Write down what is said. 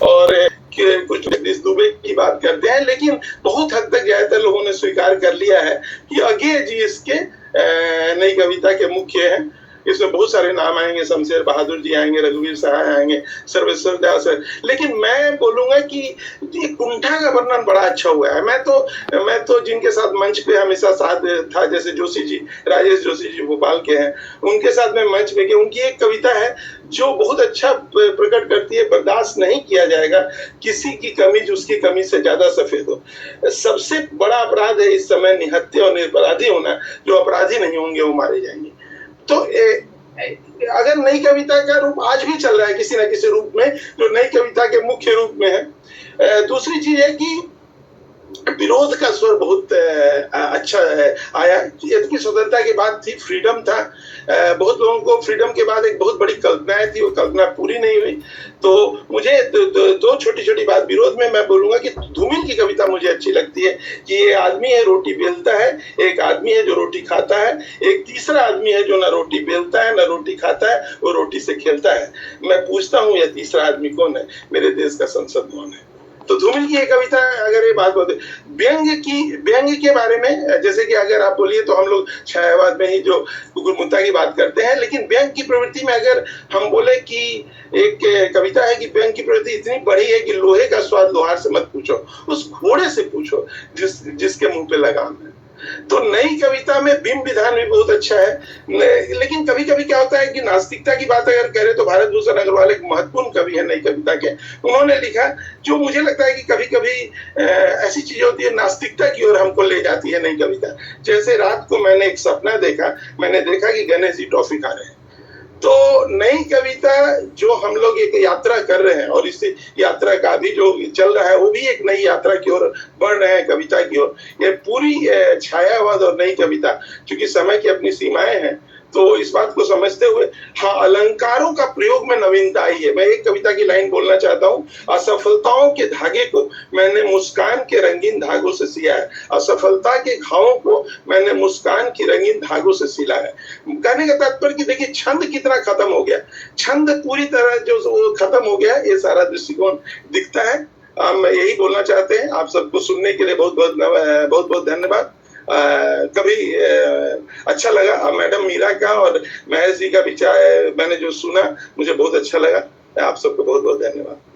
और कुछ जगदीश दुबे की बात करते हैं, लेकिन बहुत हद तक ज्यादातर लोगों ने स्वीकार कर लिया है कि अज्ञेय जी इसके नई कविता के मुख्य हैं। इसमें बहुत सारे नाम आएंगे, शमशेर बहादुर जी आएंगे, रघुवीर सहाय आएंगे, सर्वेश्वर दास। लेकिन मैं बोलूंगा कि ये कुंठा का वर्णन बड़ा अच्छा हुआ है। मैं तो जिनके साथ मंच पे हमेशा साथ था, जैसे जोशी जी, राजेश जोशी जी भोपाल के हैं, उनके साथ मैं मंच पे गया। उनकी एक कविता है जो बहुत अच्छा प्रकट करती है, बर्दाश्त नहीं किया जाएगा किसी की कमी जो उसकी कमी से ज्यादा सफेद हो। सबसे बड़ा अपराध है इस समय निहत्थे और निरपराधी होना। जो अपराधी नहीं होंगे वो मारे जाएंगे। तो अगर नई कविता का रूप आज भी चल रहा है किसी न किसी रूप में, जो नई कविता के मुख्य रूप में है। दूसरी चीज है कि विरोध का स्वर बहुत अच्छा आया। यद्यपि स्वतंत्रता की बात थी, फ्रीडम था, बहुत लोगों को फ्रीडम के बाद एक बहुत बड़ी कल्पनाएं थी, वो कल्पना पूरी नहीं हुई। तो मुझे दो छोटी छोटी बात विरोध में मैं बोलूंगा कि धूमिल की कविता मुझे अच्छी लगती है कि ये आदमी है रोटी बेलता है, एक आदमी है जो रोटी खाता है, एक तीसरा आदमी है जो ना रोटी बेलता है ना रोटी खाता है, वो रोटी से खेलता है। मैं पूछता हूँ यह तीसरा आदमी कौन है, मेरे देश का संसद कौन है। तो धूमिल की ये कविता, अगर ये बात बोलते व्यंग के बारे में, जैसे कि अगर आप बोलिए तो हम लोग छायावाद में ही जो कुकुर मुत्ता की बात करते हैं, लेकिन व्यंग की प्रवृत्ति में अगर हम बोले कि एक कविता है कि व्यंग की प्रवृत्ति इतनी बड़ी है कि लोहे का स्वाद लोहार से मत पूछो, उस घोड़े से पूछो जिसके मुंह पे लगाम है। तो नई कविता में बिंब विधान भी बहुत अच्छा है। लेकिन कभी कभी क्या होता है कि नास्तिकता की बात अगर करें तो भारत भूषण अग्रवाल एक महत्वपूर्ण कवि है नई कविता के। उन्होंने लिखा, जो मुझे लगता है कि कभी कभी ऐसी चीज होती है नास्तिकता की ओर हमको ले जाती है नई कविता। जैसे रात को मैंने एक सपना देखा, मैंने देखा कि गणेश जी टॉफी खा रहे हैं। तो नई कविता जो हम लोग एक यात्रा कर रहे हैं, और इस यात्रा का भी जो चल रहा है वो भी एक नई यात्रा की ओर बढ़ रहे हैं, कविता की ओर। ये पूरी छायावाद और नई कविता, क्योंकि समय की अपनी सीमाएं हैं, तो इस बात को समझते हुए, हाँ, अलंकारों का प्रयोग में नवीनता आई है। मैं एक कविता की लाइन बोलना चाहता हूँ, असफलताओं के धागे को मैंने मुस्कान के रंगीन धागों से सिया है। असफलता के घावों को मैंने मुस्कान की रंगीन धागों से सिला है। कहने का तात्पर्य कि देखिए छंद कितना खत्म हो गया, छंद पूरी तरह जो खत्म हो गया, ये सारा दृष्टिकोण दिखता है। हम यही बोलना चाहते हैं। आप सबको सुनने के लिए बहुत बहुत धन्यवाद। कभी अच्छा लगा मैडम मीरा का और महेश जी का विचार मैंने जो सुना, मुझे बहुत अच्छा लगा। आप सबको बहुत बहुत धन्यवाद।